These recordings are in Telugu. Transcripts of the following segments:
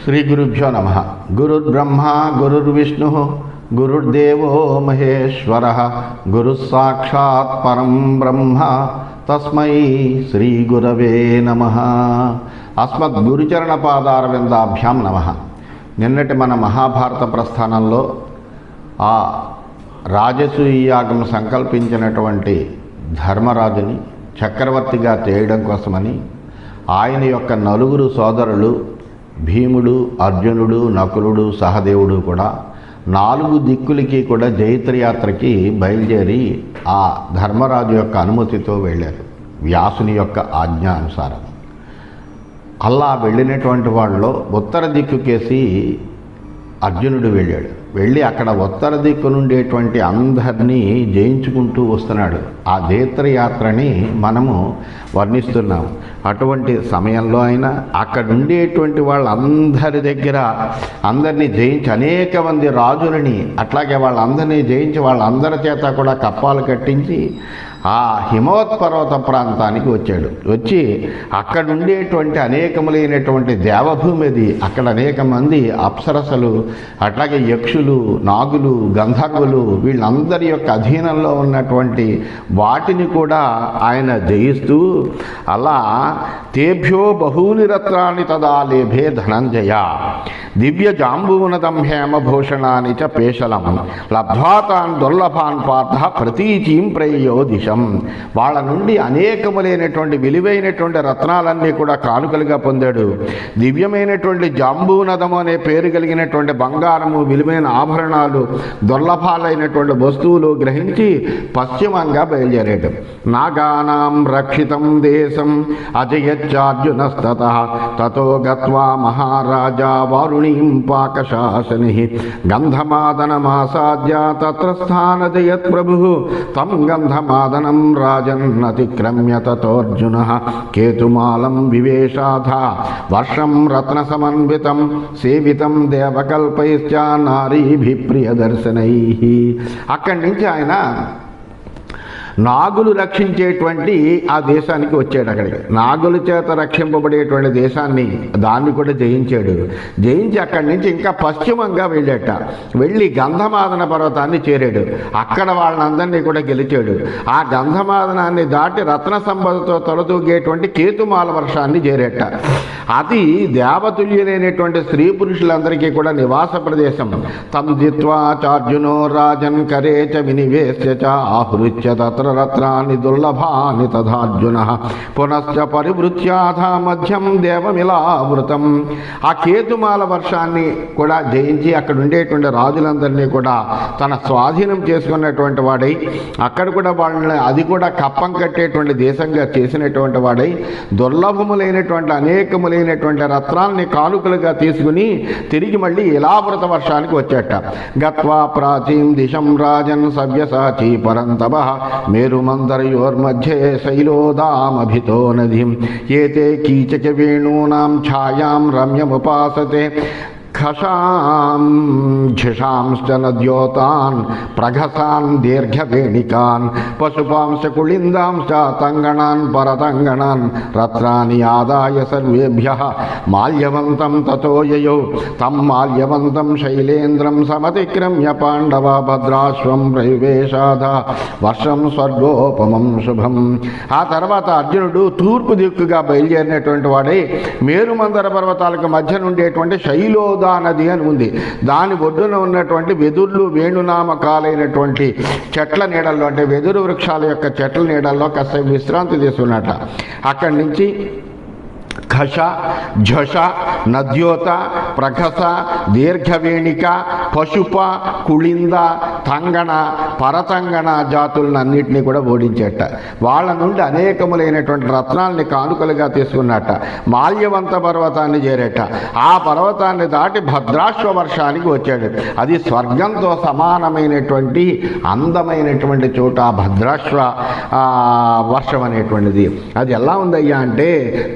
శ్రీ గురుభ్యో నమః. గురుర్బ్రహ్మ గురుర్విష్ణు గురుర్దేవో మహేశ్వర గురుః సాక్షాత్ పరం బ్రహ్మ తస్మై శ్రీ గురవే నమః. అస్మద్ గురుచరణ పాదారవిందాభ్యాం నమః. నిన్నటి మన మహాభారత ప్రస్థానంలో ఆ రాజసూయాగం సంకల్పించినటువంటి ధర్మరాజుని చక్రవర్తిగా చేయడం కోసమని ఆయన యొక్క నలుగురు సోదరులు భీముడు, అర్జునుడు, నకులుడు, సహదేవుడు కూడా 4 దిక్కులకి కూడా జైత్రయాత్రకి బయలుదేరి ఆ ధర్మరాజు యొక్క అనుమతితో వెళ్ళారు, వ్యాసుని యొక్క ఆజ్ఞ అనుసారం. అలా వెళ్ళినటువంటి వాళ్ళలో ఉత్తర దిక్కుకేసి అర్జునుడు వెళ్ళాడు. వెళ్ళి అక్కడ ఉత్తర దిక్కు నుండేటువంటి అందరినీ జయించుకుంటూ వస్తున్నాడు. ఆ జైత్రయాత్రని మనము వర్ణిస్తున్నాం. అటువంటి సమయంలో అయినా అక్కడ ఉండేటువంటి వాళ్ళందరి దగ్గర అందరినీ జయించి అనేక మంది రాజులని అట్లాగే వాళ్ళందరినీ జయించి వాళ్ళందరి చేత కూడా కప్పాలు కట్టించి ఆ హిమవత్ పర్వత ప్రాంతానికి వచ్చాడు. వచ్చి అక్కడ ఉండేటువంటి అనేకములైనటువంటి దేవభూమి అది. అక్కడ అనేక మంది అప్సరసలు, అట్లాగే యక్షులు, నాగులు, గంధర్వులు, వీళ్ళందరి యొక్క అధీనంలో ఉన్నటువంటి వాటిని కూడా ఆయన జయిస్తూ అలా తేభ్యో బహూని రత్నాన్ని తదా లేభే ధనంజయ దివ్య జాంబూనదం హేమభూషణాని చ పేషలం లబ్ధ్వాతాన్ దుర్లభాన్ పార్థ ప్రతీచీం ప్రయో దిశం. వాళ్ళ నుండి అనేకములైనటువంటి విలువైనటువంటి రత్నాలన్నీ కూడా కానుకలుగా పొందాడు. దివ్యమైనటువంటి జాంబూనదము అనే పేరు కలిగినటువంటి బంగారము, విలువైన ఆభరణాలు, దుర్లభాలైనటువంటి వస్తువులు గ్రహించి పశ్చిమంగా బయలుదేరాడు. నాగానాం రక్షితం దేశం అజయచ్చార్జునస్తతః తతో గత్వా మహారాజా వారుణీం పాకశాసని గంధమాదనమాసాద్య తత్ర స్థానజయత్ ప్రభుః తం గంధమాదనం రాజన్నతిక్రమ్య తతోర్జునః కేతుమాలం వివేశాధ వర్షం రత్నసమన్వితం సేవితం దేవకల్పైశ్చ నారీభిప్రియదర్శనైః. అక్కడి నుంచి ఆయన నాగులు రక్షించేటువంటి ఆ దేశానికి వచ్చాడు. అక్కడికి నాగుల చేత రక్షింపబడేటువంటి దేశాన్ని దాన్ని కూడా జయించాడు. జయించి అక్కడి నుంచి ఇంకా పశ్చిమంగా వెళ్ళాట. వెళ్ళి గంధమాదన పర్వతాన్ని చేరాడు. అక్కడ వాళ్ళందరినీ కూడా గెలిచాడు. ఆ గంధమాదనాన్ని దాటి రత్న సంపదతో తొలతూగేటువంటి కేతుమాల వర్షాన్ని చేరేట. అది దేవతుల్యులైనటువంటి స్త్రీ పురుషులందరికీ కూడా నివాస ప్రదేశం. తం జిత్వా చార్జునో రాజన్ కరేచ వినివేశ్య చ ఆహృత్య తత్ర రత్నాని దుర్లభాని తథార్జునః పునశ్చ పరివృత్యాథ మధ్యం దేవమిలావృతం. ఆ కేతుమాల వర్షాన్ని కూడా జయించి అక్కడ ఉండేటువంటి రాజులందరినీ కూడా తన స్వాధీనం చేసుకున్నటువంటి వాడై అక్కడ కూడా వాళ్ళని అది కూడా కప్పం కట్టేటువంటి దేశంగా చేసినటువంటి వాడై దుర్లభములైనటువంటి అనేకములైనటువంటి రత్నాల్ని కానుకలుగా తీసుకుని తిరిగి మళ్ళీ ఇలావృత వర్షానికి వచ్చేట. గత్వా ప్రాచీం దిశం రాజన్ సవ్యసాచీ పరంతపః మేరుమందరయోర్మధ్యే శైలోదామభితో నదీం ఏతే కీచక వేణూనాం ఛాయాం రమ్యముపాసతే ఖశాం ఝిషాంశ్చ నద్యోతాన్ ప్రఘసాన్ దీర్ఘవేణికాన్ పశుపాంశ కుళిందాంశ్చ తంగణాన్ పరతంగణాన్ రత్నాని ఆదాయ సర్వేభ్యః మాల్యవంతం తతో యయౌ తం మాల్యవంతం శైలేంద్రం సమతిక్రమ్య పాండవ భద్రాశ్వం ప్రవివేశాధ వర్షం స్వర్గోపమం శుభం. ఆ తర్వాత అర్జునుడు తూర్పు దిక్కుగా బయలుదేరినటువంటి వాడై మేరుమందర పర్వతాలకు మధ్య నుండేటువంటి శైలోద నది అని ఉంది. దాని ఒడ్డున ఉన్నటువంటి వెదుర్లు వేణునామకాలైనటువంటి చెట్ల నీడల్లో, అంటే వెదురు వృక్షాల యొక్క చెట్ల నీడల్లో కాస్త విశ్రాంతి తీసుకున్నట. అక్కడి నుంచి ఖశ, ఝష, నద్యోత, ప్రఘస, దీర్ఘవేణిక, పశుప, కుళింద, తంగణ, పరతంగణ జాతులన్నింటినీ కూడా ఓడించేట. వాళ్ళ నుండి అనేకములైనటువంటి రత్నాల్ని కానుకలుగా తీసుకున్నట్ట. మాల్యవంత పర్వతాన్ని చేరేట. ఆ పర్వతాన్ని దాటి భద్రాశ్వ వర్షానికి వచ్చాడు. అది స్వర్గంతో సమానమైనటువంటి అందమైనటువంటి చోట భద్రాశ్వ వర్షం అనేటువంటిది. అది ఎలా ఉందయ్యా అంటే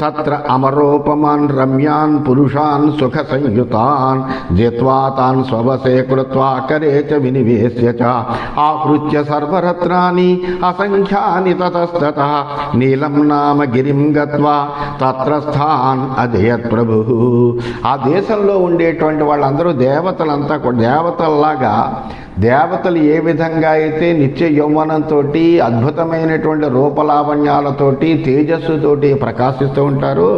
తత్ర అమరోపమాన్ రమ్యాన్ పురుషాన్ సుఖ సంయుతాన్ జిత్వా తాన్ స్వవసే కృత్వా కరే చ వినివేశ్య చ ఆకృత్య సర్వరత్నాని అసంఖ్యాని తతస్తతః నీలం నామ గిరిం గత్వా తత్రస్థాన్ అజయత్ ప్రభు. ఆ దేశంలో ఉండేటువంటి వాళ్ళందరూ దేవతలంతా కూడా దేవతల్లాగా, దేవతలు ఏ విధంగా అయితే నిత్య యౌవనంతో అద్భుతమైనటువంటి రూపలావణ్యాలతోటి తేజస్సుతోటి ప్రకాశిస్తూ ఉంటారో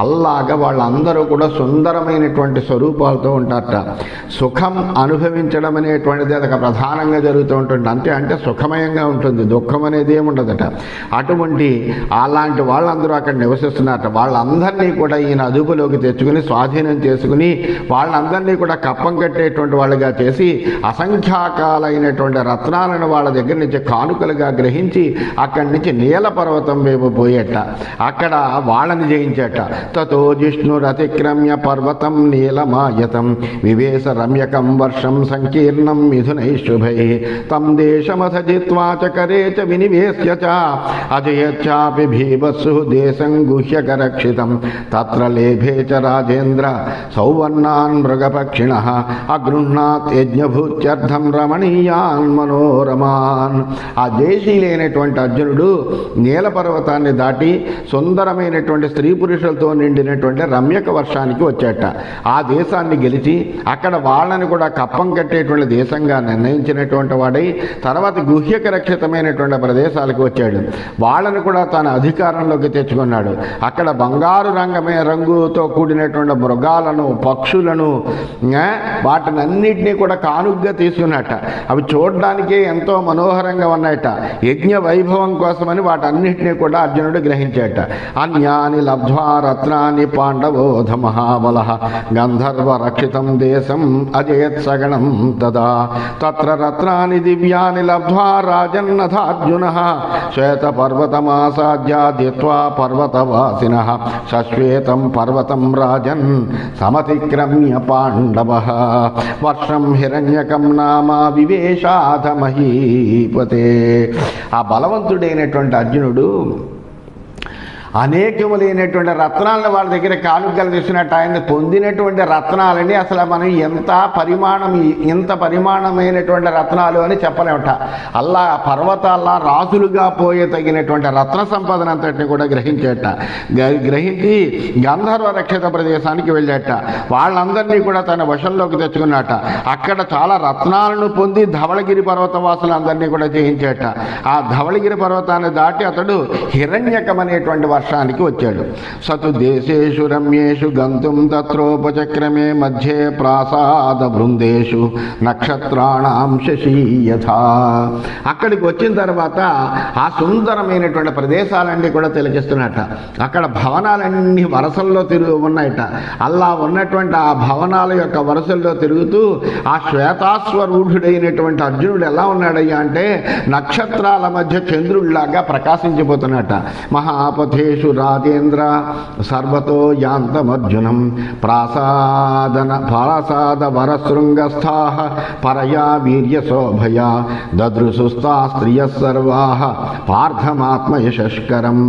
అల్లాగా వాళ్ళందరూ కూడా సుందరమైనటువంటి స్వరూపాలతో ఉంటారట. సుఖం అనుభవించడం అనేటువంటిది అదొక ప్రధానంగా జరుగుతూ ఉంటుంది. అంటే సుఖమయంగా ఉంటుంది, దుఃఖం అనేది ఏముండదట. అటువంటి అలాంటి వాళ్ళందరూ అక్కడ నివసిస్తున్నారట. వాళ్ళందరినీ కూడా ఈయన అదుపులోకి తెచ్చుకుని స్వాధీనం చేసుకుని వాళ్ళందరినీ కూడా కప్పం కట్టేటువంటి వాళ్ళుగా చేసి అసంఖ్యాకాలైనటువంటి రత్నాలను వాళ్ళ దగ్గర నుంచి కానుకలుగా గ్రహించి అక్కడి నుంచి నీల పర్వతం వైపు పోయేట. అక్కడ వాళ్ళని జయించేట. తతో జిష్ణురతిక్రమ్య పర్వతం నీలమాయతం వివేశ రమ్యకం వర్షం సంకీర్ణం మిథునై శుభై తం దేశమథ జిత్వా చ కరే చ వినివేశ్య చ అజయచ్చాపి భీభత్సు దేశం గుహ్యకరక్షితం తత్ర లేభే చ రాజేంద్ర సౌవర్ణాన్ మృగపక్షిణః అగృహ్ణాత్ యజ్ఞభూత్యర్థం రమణీయాన్ మనోరమాన్. ఆ జయశీలైనటువంటి అర్జునుడు నీల పర్వతాన్ని దాటి సుందరమైనటువంటి స్త్రీ పురుషులతో నిండినటువంటి రమ్యక వర్షానికి వచ్చాట. ఆ దేశాన్ని గెలిచి అక్కడ వాళ్ళని కూడా కప్పం కట్టేటువంటి దేశంగా నిర్ణయించినటువంటి వాడై తర్వాత గుహ్యక రక్షితమైనటువంటి ప్రదేశాలకు వచ్చాడు. వాళ్ళను కూడా తన అధికారంలోకి తెచ్చుకున్నాడు. అక్కడ బంగారు రంగుతో కూడినటువంటి మృగాలను, పక్షులను, వాటినన్నిటినీ కూడా కానుగ్గా తీసుకున్నట్ట. అవి చూడడానికే ఎంతో మనోహరంగా ఉన్నాయట. యజ్ఞ వైభవం కోసమని వాటన్నిటినీ కూడా అర్జునుడు గ్రహించాట. అన్యాని లబ్ధ్వా రత్నాని పాండవోధ మహాబల గంధర్వ రక్షితం దేశం అజయత్ సగణం తదా తత్ర రత్నాని దివ్యాని లబ్ధ్వా రాజన్నథార్జునః శ్వేత పర్వతమాసాద్య దిత్వా పర్వతవాసినః సశ్వేతం పర్వతం రాజన్ సమతిక్రమ్య పాండవః వర్షం హిరణ్యకం నామ వివేశాధ మహీపతే. ఆ బలవంతుడైనటువంటి అర్జునుడు అనేకములైనటువంటి రత్నాలను వాళ్ళ దగ్గర కానుకలు తీసుకున్నట్టు ఆయన పొందినటువంటి రత్నాలని అసలు మనం ఎంత పరిమాణమైనటువంటి రత్నాలు అని చెప్పలేమట. అల్లా పర్వతాల్లా రాజులుగా పోయే తగినటువంటి రత్న సంపదన అంతటిని కూడా గ్రహించి గంధర్వ రక్షిత ప్రదేశానికి వెళ్ళాట. వాళ్ళందరినీ కూడా తన వశంలోకి తెచ్చుకున్నట. అక్కడ చాలా రత్నాలను పొంది ధవళగిరి పర్వతవాసులందరినీ కూడా జయించాట. ఆ ధవళగిరి పర్వతాన్ని దాటి అతడు హిరణ్యకం అనేటువంటి వర్షానికి వచ్చాడు. సతు దేశేషు రమ్యేషు గంతుం తత్రోపచక్రమే మధ్యే ప్రాసాద బృందేషు నక్షత్రాణాం శశీ యథా. అక్కడికి వచ్చిన తర్వాత ఆ సుందరమైనటువంటి ప్రదేశాలన్నీ కూడా తిలకిస్తున్నట్ట. అక్కడ భవనాలన్నీ వరుసల్లో ఉన్నాయట. అలా ఉన్నటువంటి ఆ భవనాల యొక్క వరుసల్లో తిరుగుతూ ఆ శ్వేతాశ్వరూఢుడైనటువంటి అర్జునుడు ఎలా ఉన్నాడయ్యా అంటే నక్షత్రాల మధ్య చంద్రుడిలాగా ప్రకాశించిపోతున్నట్ట. మహాపథే రాజేంద్ర సర్వతో యాంతమర్జునం ప్రాసాద వరశృంగస్థాః పరయా వీర్యశోభయా దదృశుస్తా స్త్రియః సర్వాః పార్థమాత్మయశస్కరం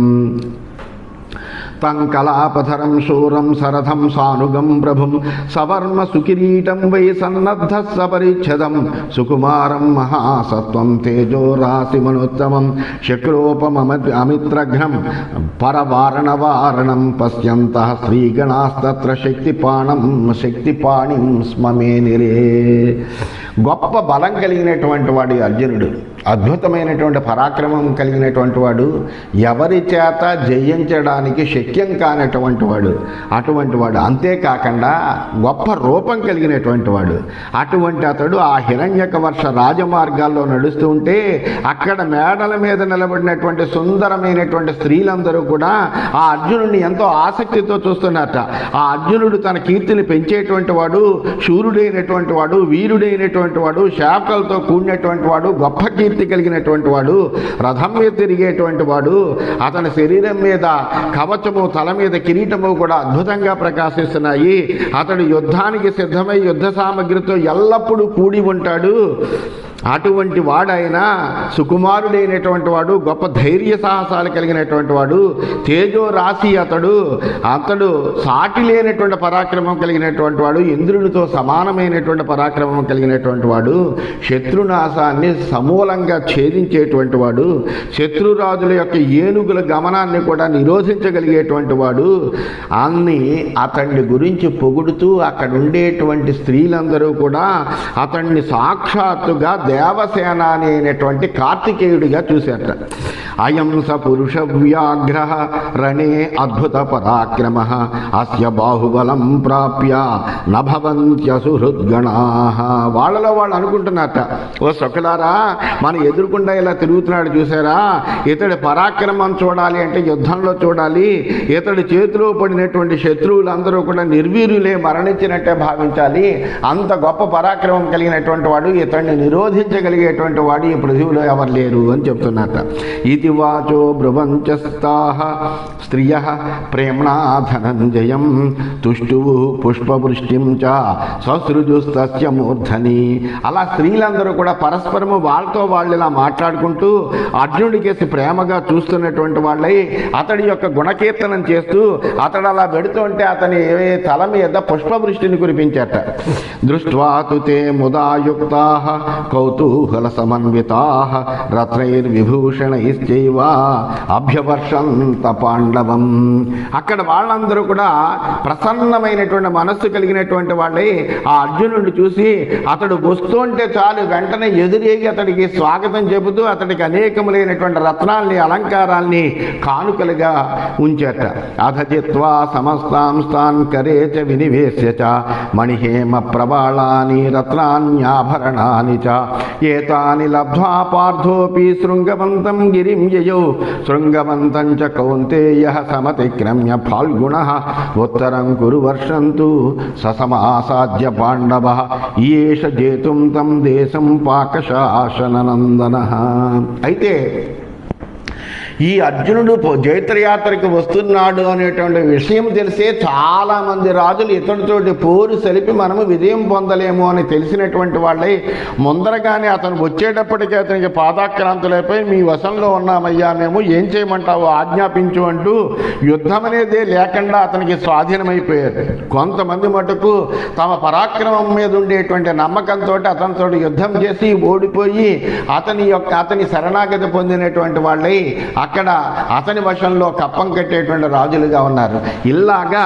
తం కలాపధరం శూరం శరథం సానుగం ప్రభుం సవర్మ సుకిరీటం వై సన్నద్ధ సపరిచ్ఛదం సుకుమారం మహాసత్వం తేజోరాశిమనుత్తమం శక్రోపమమిత్రఘ్నం పరవారణవారణం పశ్యంతః శ్రీగణాస్తత్ర శక్తిపాణిం స్మమేనిరే. గొప్ప బలం కలిగినటువంటి వాడు అర్జునుడు. అద్భుతమైనటువంటి పరాక్రమం కలిగినటువంటి వాడు. ఎవరి చేత జయించడానికి శక్యం కానటువంటి వాడు. అటువంటి వాడు. అంతేకాకుండా గొప్ప రూపం కలిగినటువంటి వాడు. అటువంటి అతడు ఆ హిరణ్యక వర్ష రాజమార్గాల్లో నడుస్తూ ఉంటే అక్కడ మేడల మీద నిలబడినటువంటి సుందరమైనటువంటి స్త్రీలందరూ కూడా ఆ అర్జునుడిని ఎంతో ఆసక్తితో చూస్తున్నారట. ఆ అర్జునుడు తన కీర్తిని పెంచేటువంటి వాడు, శూరుడైనటువంటి వాడు, వీరుడైనటువంటి వాడు, శాఖలతో కూడినటువంటి వాడు, గొప్ప కీర్తి కలిగినటువంటి వాడు, రథం మీద తిరిగేటువంటి వాడు. అతని శరీరం మీద కవచము, తల మీద కిరీటము కూడా అద్భుతంగా ప్రకాశిస్తున్నాయి. అతడు యుద్ధానికి సిద్ధమై యుద్ధ సామగ్రితో ఎల్లప్పుడూ కూడి ఉంటాడు. అటువంటి వాడైన సుకుమారుడైనటువంటి వాడు, గొప్ప ధైర్య సాహసాలు కలిగినటువంటి వాడు, తేజో రాశి అతడు సాటి లేనటువంటి పరాక్రమం కలిగినటువంటి వాడు, ఇంద్రునితో సమానమైనటువంటి పరాక్రమం కలిగినటువంటి వాడు, శత్రునాశాన్ని సమూలంగా ఛేదించేటువంటి వాడు, శత్రురాజుల యొక్క ఏనుగుల గమనాన్ని కూడా నిరోధించగలిగేటువంటి వాడు అని అతన్ని గురించి పొగుడుతూ అక్కడ ఉండేటువంటి స్త్రీలందరూ కూడా అతన్ని సాక్షాత్తుగా దేవసేన అనేటువంటి కార్తికేయుడిగా చూశారట. అయం స పురుష వ్యాఘ్ర రణే అద్భుత పరాక్రమ అస్య బాహుబలం ప్రాప్య నభవంత్యసుహృద్గణా. వాళ్ళలో వాళ్ళు అనుకుంటున్నారట, ఓ సొక్కలారా, మన ఎదురుకుండా ఇలా తిరుగుతున్నాడు చూసారా, ఇతడి పరాక్రమం చూడాలి అంటే యుద్ధంలో చూడాలి, ఇతడి చేతిలో పడినటువంటి శత్రువులందరూ కూడా నిర్వీర్యులే, మరణించినట్టే భావించాలి, అంత గొప్ప పరాక్రమం కలిగినటువంటి వాడు, ఇతడిని నిరోధించగలిగేటువంటి వాడు ఈ పృథివిలో ఎవరు లేరు అని చెప్తున్నట్ట. ఇది వాచో బ్రువంచస్తాః స్త్రియః ప్రేమ్ణా ధనంజయం తుష్టువు పుష్పవృష్టిం చ ససృజుస్తస్య మూర్ధని. అలా స్త్రీలందరూ కూడా పరస్పరము వాళ్ళతో వాళ్ళు ఇలా మాట్లాడుకుంటూ అర్జునుడికేసి ప్రేమగా చూస్తున్నటువంటి వాళ్ళై అతడి యొక్క గుణకీర్తనం చేస్తూ అతడు అలా పెడుతుంటే అతని తల మీద పుష్పవృష్టిని కురిపించారట. దృష్ట్వా తు తే ముదాయుక్తాః కౌతూహల సమన్వితాః రత్నైర్విభూషణైశ్చైవ అభ్యవర్షంత పాండవం. అక్కడ వాళ్ళందరూ కూడా ప్రసన్నమైనటువంటి మనస్సు కలిగినటువంటి వాళ్ళై ఆ అర్జునుడిని చూసి అతడు వస్తుంటే చాలు వెంటనే ఎదురేగి అతడికి స్వాగతం చెబుతూ అతడికి అనేకములైనటువంటి రత్నాల్ని అలంకారాల్ని కానుకలుగా ఉంచారట. అధజిత్వా సమస్తాంస్తాన్ కరేచ వినివేశ్య చ మణిహేమ ప్రబాళాని రత్నాన్యాభరణాని చ ఏతాని లబ్ధ్వా పార్థోపి శృంగవంతం గిరిం యయౌ శృంగవంతం చ కౌంతేయః సమతిక్రమ్య ఫాల్గుణః ఉత్తరం కురు వర్షంతు ససమాసాద్య పాండవః ఈయేష జేతుం తం దేశం పాకశాసననందనః. అయితే ఈ అర్జునుడు జైత్రయాత్రకు వస్తున్నాడు అనేటువంటి విషయం తెలిసే చాలామంది రాజులు ఇతడితోటి పోరు సెలిపి మనము విజయం పొందలేము అని తెలిసినటువంటి వాళ్ళై ముందరగానే అతను వచ్చేటప్పటికీ అతనికి పాదాక్రాంతులైపోయి మీ వశంలో ఉన్నామయ్యా, మేము ఏం చేయమంటావు ఆజ్ఞాపించు అంటూ యుద్ధం అనేదే లేకుండా అతనికి స్వాధీనమైపోయారు. కొంతమంది మటుకు తమ పరాక్రమం మీద ఉండేటువంటి నమ్మకంతో అతనితో యుద్ధం చేసి ఓడిపోయి అతని శరణాగతి పొందినటువంటి వాళ్ళై అక్కడ అతని వశంలో కప్పం కట్టేటువంటి రాజులుగా ఉన్నారు. ఇలాగా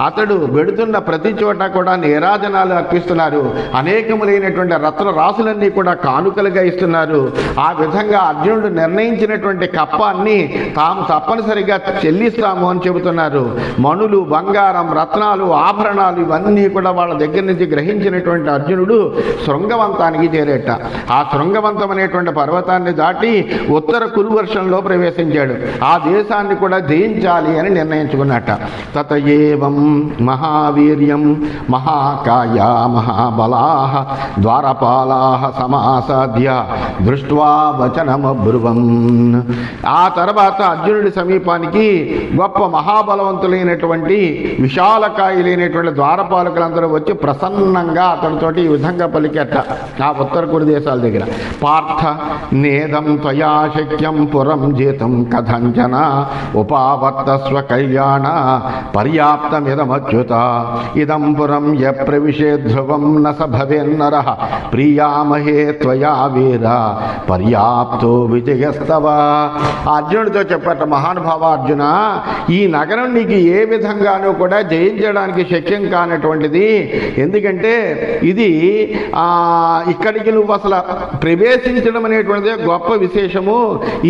అతడు వెడుతున్న ప్రతి చోట కూడా నీరాజనాలు అర్పిస్తున్నారు, అనేకములైనటువంటి రత్న రాసులన్నీ కూడా కానుకలుగా ఇస్తున్నారు. ఆ విధంగా అర్జునుడు నిర్ణయించినటువంటి కప్పాన్ని తాము తప్పనిసరిగా చెల్లిస్తాము అని చెబుతున్నారు. మణులు, బంగారం, రత్నాలు, ఆభరణాలు ఇవన్నీ కూడా వాళ్ళ దగ్గర నుంచి గ్రహించినటువంటి అర్జునుడు శృంగవంతానికి చేరేట. ఆ శృంగవంతం అనేటువంటి పర్వతాన్ని దాటి ఉత్తర కురువర్షంలో ప్రవేశించాడు. ఆ దేశాన్ని కూడా జయించాలి అని నిర్ణయించుకున్నట్ట. తత ఏవం మహావీర్యం మహాకాయ మహాబలాః ద్వారపాలాః సమాసాద్య దృష్ట్వా వచనమబ్రువం. ఆ తర్వాత అర్జునుడి సమీపానికి గొప్ప మహాబలవంతులైనటువంటి విశాలకాయులైనటువంటి ద్వారపాలకులందరూ వచ్చి ప్రసన్నంగా అతనితోటి ఈ విధంగా పలికేట. ఆ ఉత్తర కురు దేశాల దగ్గర పార్థ నేదం త్వయా శక్యం పురం జీతం కథంచన ఉపావర్తస్వ కళ్యాణ పర్యాప్తమిదమచ్యుత ఇదం పురం య ప్రవిశే ధ్రువం న స భవేన్నరః ప్రియామహే త్వయా వీర పర్యాప్తో విజయస్తవ. అర్జునుడితో చెప్పట, మహానుభావ అర్జున, ఈ నగరం నీకు ఏ విధంగానూ కూడా జయించడానికి శక్యం కానటువంటిది. ఎందుకంటే ఇది ఇక్కడికి నువ్వు అసలు ప్రవేశించడం అనేటువంటిదే గొప్ప విశేషము.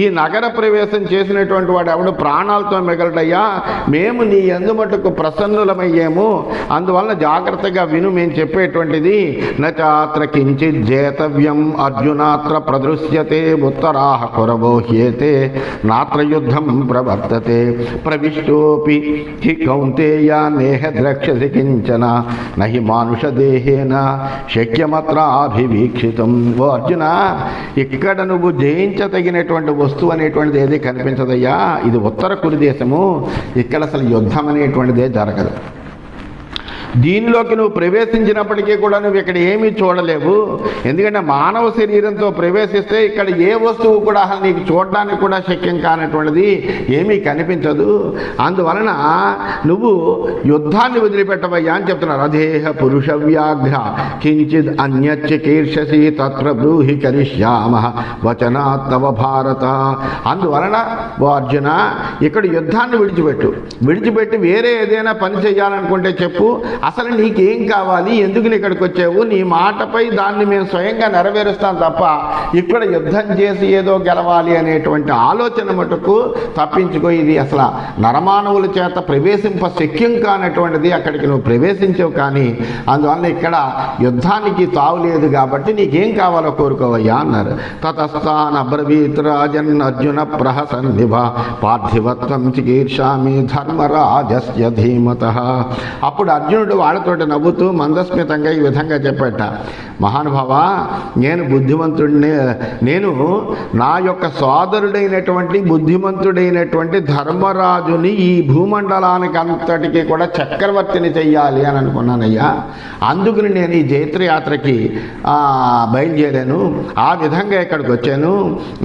ఈ నగర ప్రవేశం చేసినటువంటి వాడు ఎవడు ప్రాణాలతో మిగలడయ్యా. మేము నీ యందు మటుకు ప్రసన్నులమయ్యాము, అందువలన జాగ్రత్తగా విను మేము చెప్పేటువంటిది. నచాత్ర కించిత్ జేతవ్యం అర్జునాత్ర ప్రదృశ్యతే ఉత్తరాః కురవోహ్యేతే నాత్ర యుద్ధం ప్రవర్తతే ప్రవిష్టోపి హి కౌంతేయ నేహ ద్రక్ష్యసి కించన నహి మానుషదేహేన శక్యమత్రాభివీక్షితం. ఓ అర్జున, ఇక్కడ నువ్వు జయించదగినటువంటి వస్తువు అనేటువంటిది ఏది కనిపించదయ్యా. ఇది ఉత్తర కురు దేశము, ఇక్కడ అసలు యుద్ధం అనేటువంటిదే జరగదు. దీనిలోకి నువ్వు ప్రవేశించినప్పటికీ కూడా నువ్వు ఇక్కడ ఏమీ చూడలేవు. ఎందుకంటే మానవ శరీరంతో ప్రవేశిస్తే ఇక్కడ ఏ వస్తువు కూడా అసలు నీకు చూడడానికి కూడా శక్యం కానటువంటిది, ఏమీ కనిపించదు. అందువలన నువ్వు యుద్ధాన్ని వదిలిపెట్టవయ్యా అని చెప్తున్నారు. అదేహ పురుష వ్యాఘ్ర కించిద్ అన్యచికీర్షసి తత్ర బ్రూహి కరిష్యామ వచనాత్తవ భారత. అందువలన ఓ అర్జున, ఇక్కడ యుద్ధాన్ని విడిచిపెట్టి వేరే ఏదైనా పని చేయాలనుకుంటే చెప్పు. అసలు నీకేం కావాలి, ఎందుకు ఇక్కడికి వచ్చావు, నీ మాటపై దాన్ని మేము స్వయంగా నెరవేరుస్తాం తప్ప ఇక్కడ యుద్ధం చేసి ఏదో గెలవాలి అనేటువంటి ఆలోచన మటుకు తప్పించుకో. ఇది అసలు నరమానవుల చేత ప్రవేశింప శక్యం కానటువంటిది, అక్కడికి నువ్వు ప్రవేశించవు. కానీ అందువల్ల ఇక్కడ యుద్ధానికి తావు లేదు కాబట్టి నీకేం కావాలో కోరుకోవయ్యా అన్నారు. తతస్థాన్ అబ్రవీత్ రాజన్ అర్జున ప్రహసన్నిభ పార్థివత్వం చికీర్షామి ధర్మరాజస్య ధీమతః. అప్పుడు అర్జునుడు వాళ్ళతోటి నవ్వుతూ మందస్మితంగా ఈ విధంగా చెప్పాట. మహానుభావ, నేను బుద్ధిమంతుడిని, నేను నా యొక్క సోదరుడైనటువంటి బుద్ధిమంతుడైనటువంటి ధర్మరాజుని ఈ భూమండలానికి అంతటికీ కూడా చక్రవర్తిని చెయ్యాలి అని అనుకున్నానయ్యా. అందుకని నేను ఈ జైత్రయాత్రకి బయలుదేరాను. ఆ విధంగా ఇక్కడికి వచ్చాను.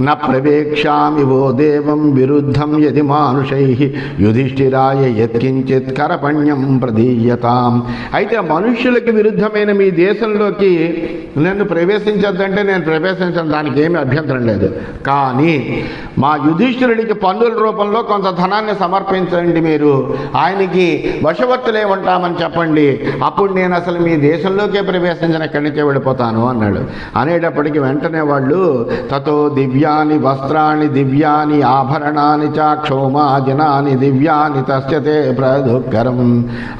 నా ప్రవేక్షామి ఓ దేవం విరుద్ధం యది మానుషై యుధిష్ఠిరాయ యత్కించిత్ కరపణ్యం ప్రదీయతాం. అయితే మనుష్యులకి విరుద్ధమైన మీ దేశంలోకి నన్ను ప్రవేశించద్దంటే నేను ప్రవేశించను, దానికి ఏమీ అభ్యంతరం లేదు. కానీ మా యుధిష్ఠిరుడికి పన్నుల రూపంలో కొంత ధనాన్ని సమర్పించండి, మీరు ఆయనకి వశవర్తులే ఉంటామని చెప్పండి. అప్పుడు నేను అసలు మీ దేశంలోకే ప్రవేశించిన ఎక్కడి నుంచే వెళ్ళిపోతాను అన్నాడు. అనేటప్పటికి వెంటనే వాళ్ళు తతో దివ్యాని వస్త్రాన్ని దివ్యాని ఆభరణాన్ని చ క్షోమాజనాని దివ్యాని తస్యతే ప్రదుఃకరం.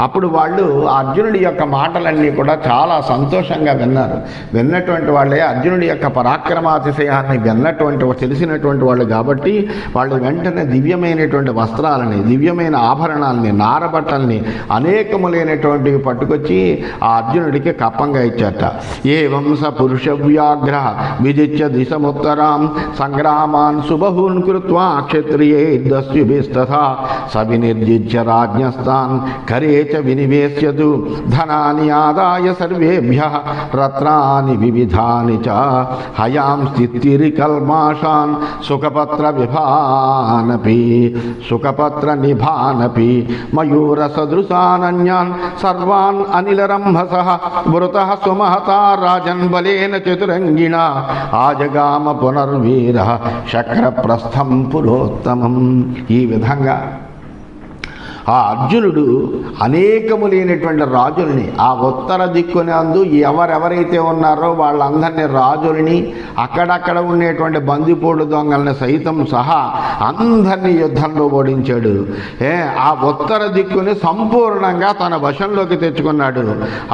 అప్పుడు వాళ్ళు అర్జునుడి యొక్క మాటలన్నీ కూడా చాలా సంతోషంగా విన్నారు. విన్నటువంటి వాళ్ళే అర్జునుడి యొక్క పరాక్రమాతిశయాన్ని విన్నటువంటి తెలిసినటువంటి వాళ్ళు కాబట్టి వాళ్ళు వెంటనే దివ్యమైనటువంటి వస్త్రాలని, దివ్యమైన ఆభరణాలని, నారబట్టల్ని అనేకములైనటువంటివి పట్టుకొచ్చి ఆ అర్జునుడికి కప్పంగా ఇచ్చారట. ఏవం స పురుష వ్యాఘ్ర విజిత్య దిశముత్తరాం సంగ్రామాన్ సుబహూన్ కృత్వా క్షత్రియే దస్యుభిస్తథా సవినిర్జిత్య రాజ్ఞస్తాన్ కరే చ వినివేశ్యతు ధనాని ఆదాయ సర్వేభ్యః రత్నాని వివిధాని చ హయాం స్థితిరికల్మాషాన్ సుఖపత్ర విభానపి సుఖపత్ర నిభానపి మయూర సదృశానన్యాన్ సర్వాన్ అనిలరంభసః వృతః సుమహతా రాజన్ బలేన చతురంగిణ ఆజగామ పునర్వీరః శక్రప్రస్థం పురోత్తమం. ఈ విధంగా ఆ అర్జునుడు అనేకములైనటువంటి రాజుల్ని ఆ ఉత్తర దిక్కునందు ఎవరెవరైతే ఉన్నారో వాళ్ళందరినీ రాజుల్ని, అక్కడక్కడ ఉండేటువంటి బందిపోడు దొంగల్ని సైతం సహా అందరినీ యుద్ధంలో ఓడించాడు. ఆ ఉత్తర దిక్కుని సంపూర్ణంగా తన వశంలోకి తెచ్చుకున్నాడు.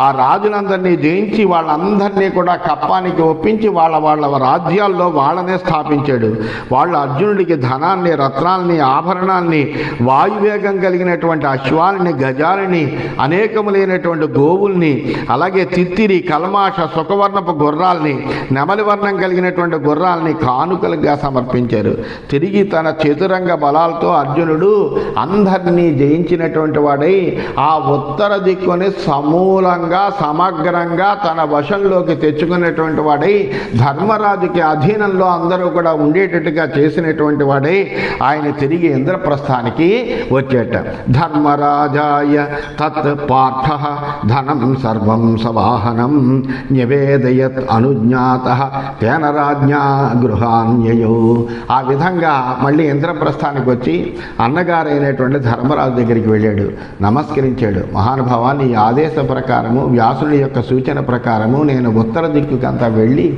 ఆ రాజులందరినీ జయించి వాళ్ళందరినీ కూడా కప్పానికి ఒప్పించి వాళ్ళ రాజ్యాల్లో వాళ్ళనే స్థాపించాడు. వాళ్ళు అర్జునుడికి ధనాన్ని, రత్నాల్ని, ఆభరణాల్ని, వాయువేగం కలిగినటువంటి అశ్వాలని, గజాలని, అనేకములైనటువంటి గోవుల్ని, అలాగే తిత్తిరి, కల్మాష, సుఖవర్ణపు గుర్రాల్ని, నెమలి వర్ణం కలిగినటువంటి గుర్రాల్ని కానుకలుగా సమర్పించారు. తిరిగి తన చతురంగ బలాలతో అర్జునుడు అందరినీ జయించినటువంటి వాడై ఆ ఉత్తర దిక్కుని సమూలంగా సమగ్రంగా తన వశంలోకి తెచ్చుకున్నటువంటి వాడై ధర్మరాజుకి అధీనంలో అందరూ కూడా ఉండేటట్టుగా చేసినటువంటి వాడై ఆయన తిరిగి ఇంద్రప్రస్థానికి వచ్చేట. ధర్మరాజాయ తత్ పార్థ ధనం సర్వం సవాహనం నివేదయత్ అనుజ్ఞాత తేన రాజ్ఞా గృహాన్యయో. ఆ విధంగా మళ్ళీ ఇంద్రప్రస్థానికి వచ్చి అన్నగారైనటువంటి ధర్మరాజు దగ్గరికి వెళ్ళాడు, నమస్కరించాడు. మహానుభావా, నీ ఆదేశ ప్రకారము, వ్యాసుని యొక్క సూచన ప్రకారము నేను ఉత్తర దిక్కుకంతా వెళ్ళి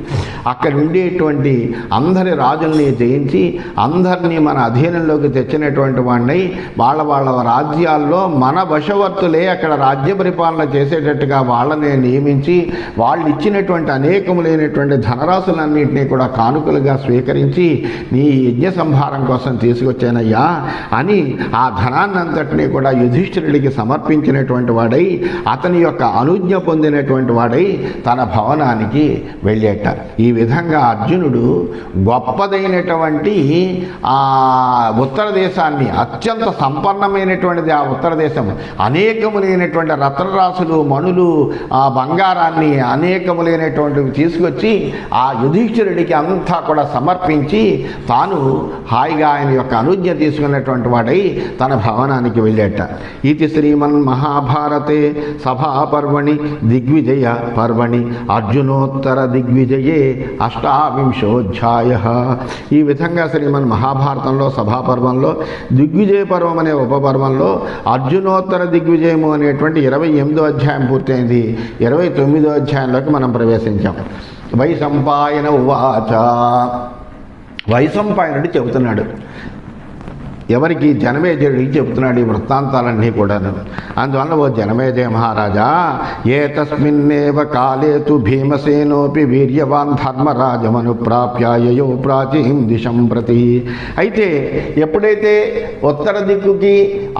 అక్కడ ఉండేటువంటి అందరి రాజుల్ని జయించి అందరినీ మన అధీనంలోకి తెచ్చినటువంటి వాడిని వాళ్ళ రాజ్యాల్లో మన వశవర్తులే అక్కడ రాజ్య పరిపాలన చేసేటట్టుగా వాళ్ళనే నియమించి వాళ్ళు ఇచ్చినటువంటి అనేకములైనటువంటి ధనరాశులన్నింటినీ కూడా కానుకలుగా స్వీకరించి నీ యజ్ఞ సంభారం కోసం తీసుకొచ్చానయ్యా అని ఆ ధనాన్నంతటినీ కూడా యుధిష్ఠిరుడికి సమర్పించినటువంటి వాడై అతని యొక్క అనుజ్ఞ పొందినటువంటి వాడై తన భవనానికి వెళ్ళేట. ఈ విధంగా అర్జునుడు గొప్పదైనటువంటి ఆ ఉత్తర దేశాన్ని, అత్యంత సంపన్నమైనటువంటి అద్భుతమైనటువంటిది ఆ ఉత్తర దేశం. అనేకములైనటువంటి రత్నరాశులు, మణులు, ఆ బంగారాన్ని అనేకములైనటువంటివి తీసుకొచ్చి ఆ యుధిష్ఠిరుడికి అంతా కూడా సమర్పించి తాను హాయిగా ఆయన యొక్క అనుజ్ఞ తీసుకున్నటువంటి వాడై తన భవనానికి వెళ్ళేట. ఇది శ్రీమన్ మహాభారతే సభాపర్వణి దిగ్విజయ పర్వణి అర్జునోత్తర దిగ్విజయే అష్టావింశోధ్యాయ. ఈ విధంగా శ్రీమన్ మహాభారతంలో సభాపర్వంలో దిగ్విజయ పర్వం అనే ఉపపర్వంలో అర్జునోత్తర దిగ్విజయము అనేటువంటి 28వ అధ్యాయం పూర్తయింది. 29వ అధ్యాయంలోకి మనం ప్రవేశించాం. వైశంపాయన ఉవాచ. వైశంపాయనుడు చెబుతున్నాడు. ఎవరికి? జనమేజయుడికి చెబుతున్నాడు ఈ వృత్తాంతాలన్నీ కూడాను. అందువల్ల ఓ జనమేజయ మహారాజా, ఏ తస్మిన్నేవ కాలేతు భీమసేనోపి వీర్యవాన్ ధర్మరాజమనుప్రాప్యాయయో ప్రాచీం దిశం ప్రతి. అయితే ఎప్పుడైతే ఉత్తర దిక్కుకి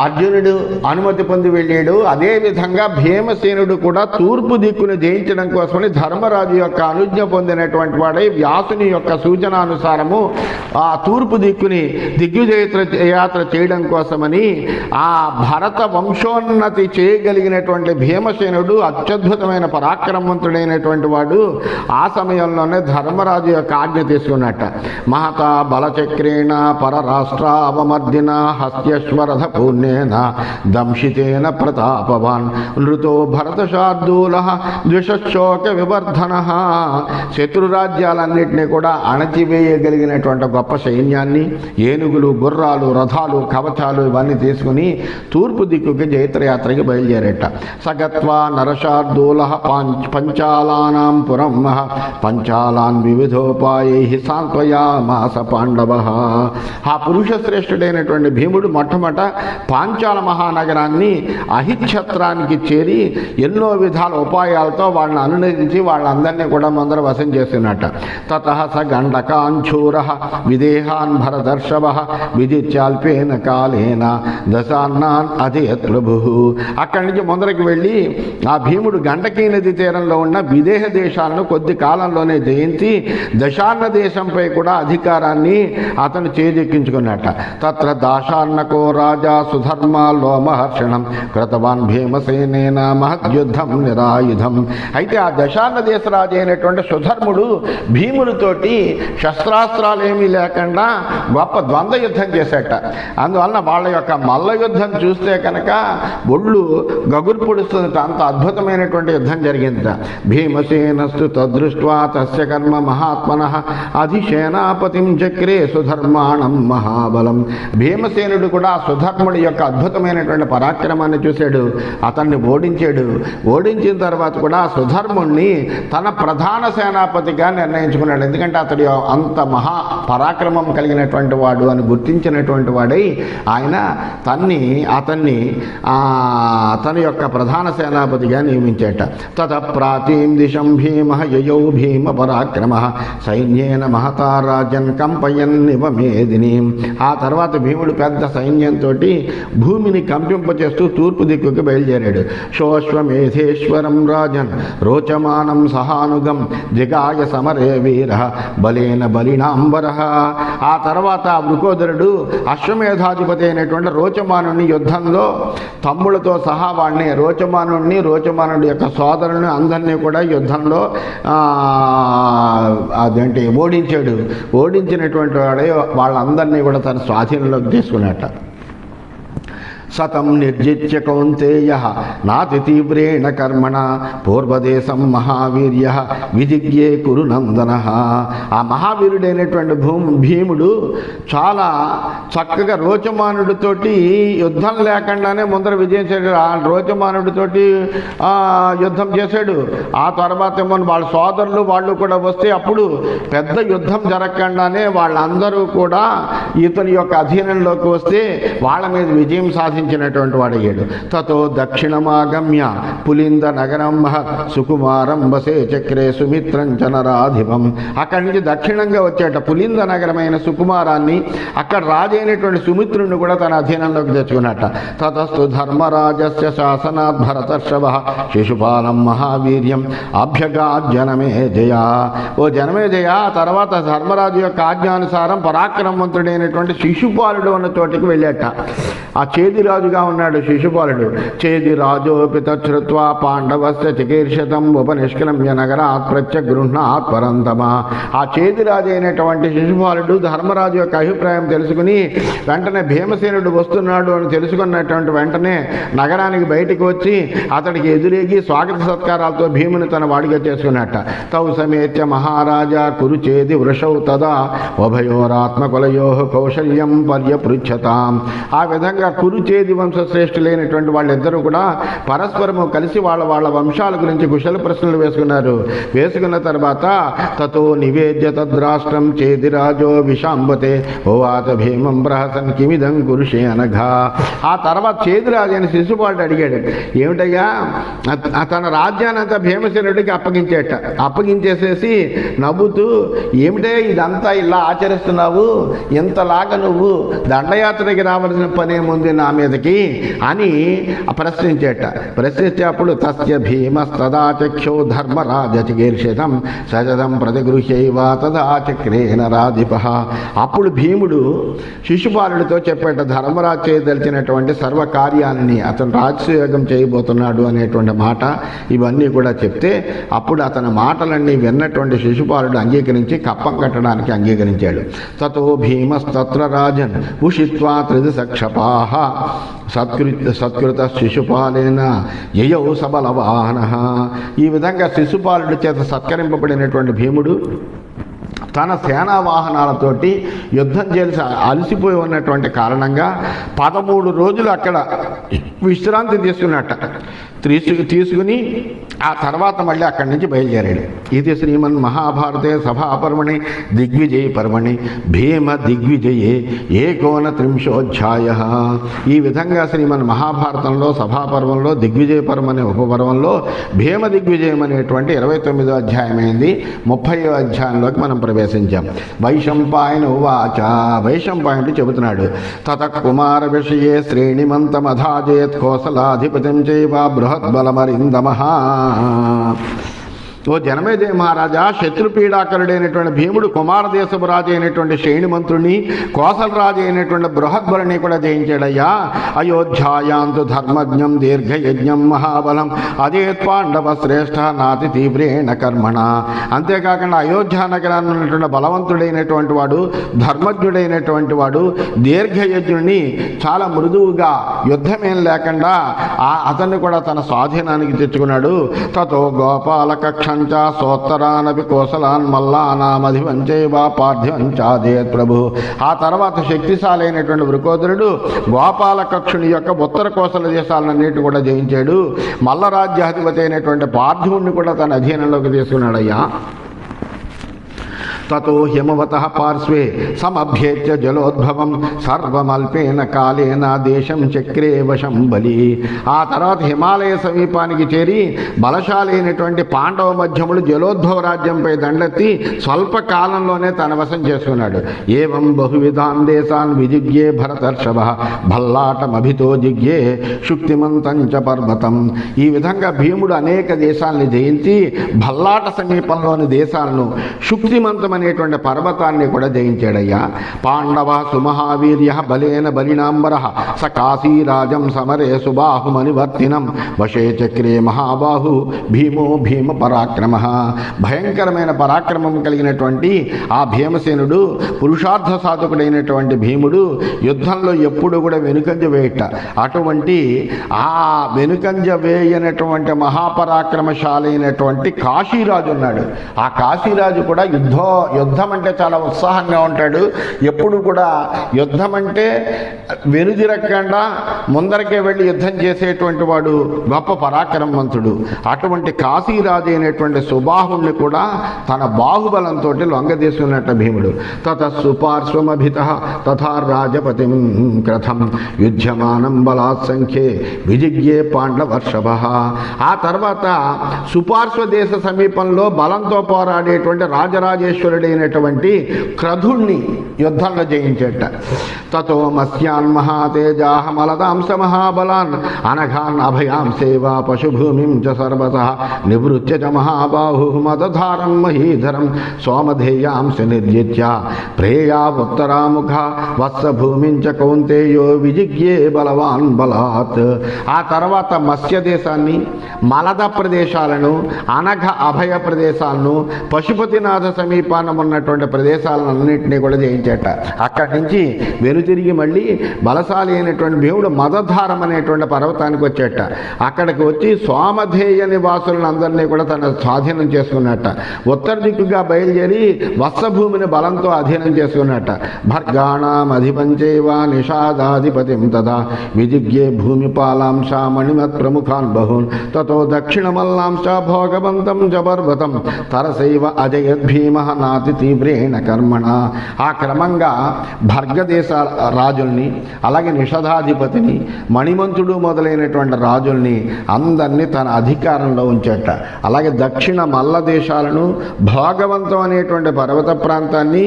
అర్జునుడు అనుమతి పొంది వెళ్ళాడు, అదేవిధంగా భీమసేనుడు కూడా తూర్పు దిక్కును జయించడం కోసమని ధర్మరాజు యొక్క అనుజ్ఞ పొందినటువంటి వాడై వ్యాసుని యొక్క సూచనానుసారము ఆ తూర్పు దిక్కుని దిగ్విజయ యాత్ర చేయడం కోసమని ఆ భరత వంశోన్నతి చేయగలిగినటువంటి భీమసేనుడు అత్యద్భుతమైన పరాక్రమవంతుడైనటువంటి వాడు ఆ సమయంలోనే ధర్మరాజు యొక్క ఆజ్ఞ తీసుకున్నట్ట. మహత బలచక్రేణ పరరాష్ట్రావమర్దిన హస్త్యశ్వరథ పూర్ణేన దంశితేన ప్రతాపవాన్ నృతో భరతశార్దూల ద్విషశోక వివర్ధన. శత్రురాజ్యాలన్నింటినీ కూడా అణచివేయగలిగినటువంటి గొప్ప సైన్యాన్ని, ఏనుగులు, గుర్రాలు, రథాలు, కవచాలు ఇవన్నీ తీసుకుని తూర్పు దిక్కుకి జైత్రయాత్రకి బయలుదేరేట. సగత్వా నరశార్దూల పంచాలానాం పురం పంచాలాన్ వివిధోపాయై సాంత్వయామాస పాండవ. ఆ పురుష శ్రేష్ఠుడైనటువంటి భీముడు మొట్టమొదట పాంచాల మహానగరాన్ని అహిఛత్రానికి చేరి ఎన్నో విధాల ఉపాయాలతో వాళ్ళని అనునయించి వాళ్ళందరినీ కూడా ముందర వశం చేస్తున్నట్ట. తతః స గండకాంశూర విదేహాన్ భరదర్షభ విదిత్యాల్పేన కాలేన దశాన్నాన్ అజయత్ ప్రభు. అక్కడి నుంచి ముందరికి వెళ్ళి ఆ భీముడు గండకీ నది తీరంలో ఉన్న విదేహ దేశాలను కొద్ది కాలంలోనే జయించి దశాన్న దేశంపై కూడా అధికారాన్ని అతను చేజెక్కించుకున్నట్ట. తత్ర దాశాన్నకో రాజా సుధర్మ లోమహర్షణం కృతవాన్ భీమసేనేన మహద్యుద్ధం నిరాయుధం. అయితే ఆ దశాన్న దేశ రాజు అయినటువంటి సుధర్ముడు భీముడితోటి శస్త్రాస్త్రాలు ఏమీ లేకుండా గొప్ప ద్వంద్వ యుద్ధం చేశాట. అందువలన వాళ్ళ యొక్క మల్ల యుద్ధం చూస్తే కనుక ఒళ్ళు గగురు పొడుస్తుంది. అంత అద్భుతమైనటువంటి యుద్ధం జరిగింది. భీమసేనస్తు తదృష్ట్వా తస్య కర్మ మహాత్మనః అధిసేనాపతిం చక్రే సుధర్మాణం మహాబలం. భీమసేనుడు కూడా సుధర్ముడి యొక్క అద్భుతమైనటువంటి పరాక్రమాన్ని చూశాడు, అతన్ని ఓడించాడు. ఓడించిన తర్వాత కూడా సుధర్ముడిని తన ప్రధాన సేనాపతిగా నిర్ణయించుకున్నాడు. ఎందుకంటే అతడి అంత మహా పరాక్రమం కలిగినటువంటి వాడు అని గుర్తించినటువంటి వాడై ఆయన అతన్ని తన యొక్క ప్రధాన సేనాపతిగా నియమించేట. తత ప్రాచీం దిశం భీమ యయౌ భీమ పరాక్రమ సైన్యేన మహతా రాజన్ కంపయన్నివ మేదిని. ఆ తర్వాత భీముడు పెద్ద సైన్యంతో భూమిని కంపింపచేస్తూ తూర్పు దిక్కుకి బయలుదేరాడు. శోశ్వమేధేశ్వరం రాజన్ రోచమానం సహానుగం జిగాయ సమరే వీర బలేన బలినాంబర. ఆ తర్వాత వృకోదరుడు అశ్వమేధాధిపతి అయినటువంటి రోచమానుని యుద్ధంలో తమ్ములతో సహా వాడిని రోచమానుడి యొక్క సోదరుని అందరినీ కూడా యుద్ధంలో ఓడించాడు. ఓడించినటువంటి వాడే వాళ్ళందరినీ కూడా తన స్వాధీనంలోకి తీసుకున్నట్ట. సతం నిర్జిత్య కౌంతేయ నాతి తీవ్రేణ కర్మణ పూర్వదేశం మహావీర్య విజిజ్ఞే కురునందన. ఆ మహావీరుడైనటువంటి భీముడు చాలా చక్కగా రోచమానుడితోటి యుద్ధం లేకుండానే ముందర విజయం చేశాడు. ఆ రోచమానుడితోటి యుద్ధం చేశాడు. ఆ తర్వాత ఏమో వాళ్ళ సోదరులు వాళ్ళు కూడా వస్తే అప్పుడు పెద్ద యుద్ధం జరగకుండానే వాళ్ళందరూ కూడా ఇతని యొక్క అధీనంలోకి వస్తే వాళ్ళ మీద విజయం సాధించినటువంటి వాడయ్యాడు. తతో దక్షిణమాగమ్య పులింద నగరం సుకుమారం వసే చక్రే సుమిత్రం చనరాధిపం. అక్కడి నుంచి దక్షిణంగా వచ్చేట పులింద నగరమైన సుకుమారాన్ని, అక్కడ రాజైనటువంటి సుమిత్రుడిని కూడా తన అధీనంలోకి తెచ్చుకున్నట్ట. తతస్తు ధర్మరాజస్య శాసనాత్ భరతర్షభ శిశుపాలం మహావీర్యం అభ్యగాజ్జనమే జయ. ఓ జనమే జయ. తర్వాత ధర్మరాజు యొక్క ఆజ్ఞానుసారం పరాక్రమవంతుడైనటువంటి శిశుపాలుడు అన్న చోటికి వెళ్ళాట. ఆ చేతిలో కాశీరాజుగా ఉన్నాడు శిశుపాలుడు. చేది రాజోపి తచ్చుత్వా పాండవస్య చికీర్షతం ఉపనిష్క్రమ్య నగరాత్ ప్రత్యగృహ్ణాత్ పరంతమా. ఆ చేది రాజు అయినటువంటి శిశుపాలుడు ధర్మరాజు యొక్క అభిప్రాయం తెలుసుకుని వెంటనే భీమసేనుడు వస్తున్నాడు అని తెలుసుకున్నటువంటి వెంటనే నగరానికి బయటికి వచ్చి అతడికి ఎదురేగి స్వాగత సత్కారాలతో భీముని తన వాడిగా చేసుకున్నట్ట. తౌ సమేత్య మహారాజా కురుచేది వృషౌ తదా ఉభయోరాత్మకులయో కౌశల్యం పర్యపృచ్ఛతాం. ఆ విధంగా కురుచేది వంశశ్రేష్ఠులైనటువంటి వాళ్ళిద్దరూ కూడా పరస్పరము కలిసి వాళ్ళ వాళ్ళ వంశాల గురించి కుశల ప్రశ్నలు వేసుకున్న తర్వాత తతో నివేద్య తద్రాష్ట్రం చేదిరాజో విశాంబతే ఓవాత భీమం ప్రహసన్ కిమిదం కురుషే అనఘా. ఆ తర్వాత చేదిరాజు అని శిశుపాలుడు అడిగాడు, ఏమిటయ్యా తన రాజ్యాన్ని అంతా భీమసేనుడికి అప్పగించేసేసి నవ్వుతూ, ఏమిటే ఇదంతా ఇలా ఆచరిస్తున్నావు, ఇంతలాగా నువ్వు దండయాత్రకి రావాల్సిన పనేముంది నా మీదకి అని ప్రశ్నించే అప్పుడు తస్య భీమస్తదా చక్షో ధర్మరాజ చికీర్షితం సజదం ప్రతిగృహ్యైవ తదా చక్రేణ రాధిప. అప్పుడు భీముడు శిశుపాలుడితో చెప్పేట ధర్మరాజు చేయదలిచినటువంటి సర్వకార్యాన్ని అతను రాజసుయోగం చేయబోతున్నాడు అనేటువంటి మాట ఇవన్నీ కూడా చెప్తే అప్పుడు అతని మాటలన్నీ విన్నటువంటి శిశుపాలుడు అంగీకరించి కప్పం కట్టడానికి అంగీకరించాడు. తతో భీమస్తత్ర రాజన్ ఉషిత్వా త్రిదశక్షపాః సత్కృత శిశుపాలేన యయౌ సబలవాహన. ఈ విధంగా శిశుపాలుడి చేత సత్కరింపబడినటువంటి భీముడు తన సేనా వాహనాలతోటి యుద్ధం చేసి అలసిపోయి ఉన్నటువంటి కారణంగా 13 రోజులు అక్కడ విశ్రాంతి తీసుకుని ఆ తర్వాత మళ్ళీ అక్కడి నుంచి బయలుదేరాడు. ఇది శ్రీమన్ మహాభారతే సభాపర్వణి దిగ్విజయ పర్వణి భీమ దిగ్విజయే ఏకోనత్రింశోధ్యాయ. ఈ విధంగా శ్రీమన్ మహాభారతంలో సభాపర్వంలో దిగ్విజయ పర్వం అనే ఉపపర్వంలో భీమ దిగ్విజయం అనేటువంటి 29వ అధ్యాయమైంది. 30వ అధ్యాయంలోకి మనం ప్రవేశించాం. వైశంపాయన ఉవాచ. వైశంపాయనుడు చెబుతున్నాడు, తత కుమార విషయే శ్రేణిమంతమధాజేత్ కోసలాధిపతిం చైవ బృహద్బలమరిందమః. ఓ జనమేజయ మహారాజా, శత్రుపీడాకరుడైనటువంటి భీముడు కుమారదేశపు రాజు అయినటువంటి శ్రేణిమంతుడిని, కోసల రాజు అయినటువంటి బృహద్బలని కూడా జయించాడయ్యా. అయోధ్యాయాంతు ధర్మజ్ఞం దీర్ఘయజ్ఞం మహాబలం అదేత్ పాండవ శ్రేష్ఠ నాతి తీవ్రేణ కర్మణ. అంతేకాకుండా అయోధ్య నగరాన్ని ఉన్నటువంటి బలవంతుడైనటువంటి వాడు, ధర్మజ్ఞుడైనటువంటి వాడు, దీర్ఘయజ్ఞుడిని చాలా మృదువుగా యుద్ధమేం లేకుండా అతన్ని కూడా తన స్వాధీనానికి తెచ్చుకున్నాడు. తతో గోపాల కక్ష సోత్తరానపి కోసలాన్ మల్లానామధివంచైవ పార్థివంచాదేత్ ప్రభు. ఆ తర్వాత శక్తిశాలి అయినటువంటి వృకోదరుడు గోపాలకక్షుని యొక్క ఉత్తర కోసల దేశాలన్నింటినీ కూడా జయించాడు. మల్ల రాజ్యాధిపతి అయినటువంటి పార్థివుణ్ణి కూడా తన అధీనంలోకి తీసుకున్నాడయ్యా. తతో హిమవతః పార్శ్వే సమభ్యేత్య జలోద్భవం సర్వమల్పేన కాలేన దేశం చక్రే వశం బలి. ఆ తర్వాత హిమాలయ సమీపానికి చేరి బలశాలి అయినటువంటి పాండవ మధ్యములు జలోద్భవ రాజ్యంపై దండెత్తి స్వల్ప కాలంలోనే తన వశం చేసుకున్నాడు. ఏవం బహువిధాన్ దేశాన్ విజిగ్యే భరతర్షభ భల్లాటమభితో జిగ్యే శుక్తిమంతం చ పర్వతం. ఈ విధంగా భీముడు అనేక దేశాలని జయించి భల్లాట సమీపంలోని దేశాలను శుక్తిమంతం అనేటువంటి పర్వతాన్ని కూడా జయించాడయ్యా. పాండవ సుమహావీర్య బలేన బలినాంబర స కాశీరాజం సమరే సుబాహుమనివర్తినం వశే చక్రే మహాబాహు భీమో భీమ పరాక్రమ. భయంకరమైన పరాక్రమం కలిగినటువంటి ఆ భీమసేనుడు, పురుషార్థ సాధకుడైనటువంటి భీముడు యుద్ధంలో ఎప్పుడు కూడా వెనుకంజ వేయట. అటువంటి ఆ వెనుకంజ వేయనటువంటి మహాపరాక్రమశాలి అయినటువంటి కాశీరాజు ఉన్నాడు. ఆ కాశీరాజు కూడా యుద్ధం అంటే చాలా ఉత్సాహంగా ఉంటాడు. ఎప్పుడు కూడా యుద్ధం అంటే వెనుదిరగకుండా ముందరకే వెళ్ళి యుద్ధం చేసేటువంటి వాడు గొప్ప పరాక్రమవంతుడు. అటువంటి కాశీరాజు అయినటువంటి సుబాహుణ్ణి కూడా తన బాహుబలంతో లొంగదీసుకున్నట్టు భీముడు. తతఃసుపార్శ్వమభిత తథా రాజపతిం క్రథం యుధ్యమానం బలాత్ సంఖ్యే విజిగ్యే పాండవర్షభ. ఆ తర్వాత సుపార్శ్వ దేశ సమీపంలో బలంతో పోరాడేటువంటి రాజరాజేశ్వరుడు సోదరుడైనటువంటి క్రధుణ్ణి యుద్ధంలో జయించేట. తతో మత్స్యాన్ మహాతేజాహ మలదాంస మహాబలాన్ అనఘాన్ అభయాం సేవా పశుభూమిం చ సర్వతః నివృత్య చ మహాబాహు మదధారం మహీధరం సోమధేయాంశ నిర్జిత్య ప్రేయా ఉత్తరాముఖ వత్సభూమిం చ కౌంతేయో విజిగ్యే బలవాన్ బలాత్. ఆ తర్వాత మత్స్య దేశాన్ని, మలద ప్రదేశాలను, అనఘ అభయ ప్రదేశాలను, పశుపతినాథ సమీపాన ఉన్నటువంటి ప్రదేశాలన్నింటినీ కూడా జయించేట. అక్కడి నుంచి వెనుతిరిగి మళ్ళీ బలశాలి అయినటువంటి భీముడు మదధారం అనేటువంటి పర్వతానికి వచ్చేట. అక్కడికి వచ్చి సోమధేయ నివాసులను అందరినీ కూడా తన స్వాధీనం చేసుకున్నట్ట. ఉత్తర దిక్కుగా బయలుదేరి వత్సభూమిని బలంతో అధీనం చేసుకున్నట్ట. భర్గాణాం అధిపంచైవ నిషాదాధిపతిం తదా విజిగ్యే భూమిపాలాంశ మణిమత్ ప్రముఖాన్ బహూన్ తతో దక్షిణమల్లాంశ భోగవంతం జబర్వతం తరసైవ అజయద్భీమః నాతి తీవ్రేణ కర్మణ. ఆ క్రమంగా భర్గదేశ రాజుల్ని, అలాగే నిషధాధిపతిని, మణిమంతుడు మొదలైనటువంటి రాజుల్ని అందరినీ తన అధికారంలో ఉంచేట. అలాగే దక్షిణ మల్ల దేశాలను, భోగవంతం అనేటువంటి పర్వత ప్రాంతాన్ని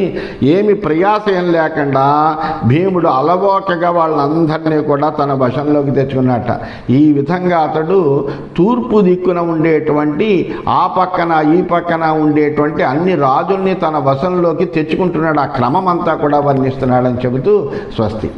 ఏమి ప్రయాసం లేకుండా భీముడు అలవోకగా వాళ్ళందరినీ కూడా తన వశంలోకి తెచ్చుకున్నట్ట. ఈ విధంగా అతడు తూర్పు దిక్కున ఉండేటువంటి ఆ పక్కన ఈ పక్కన ఉండేటువంటి అన్ని రాజుల్ని తన వశంలోకి తెచ్చుకుంటున్నాడు. ఆ క్రమం అంతా కూడా వర్ణిస్తున్నాడని చెబుతూ స్వస్తి.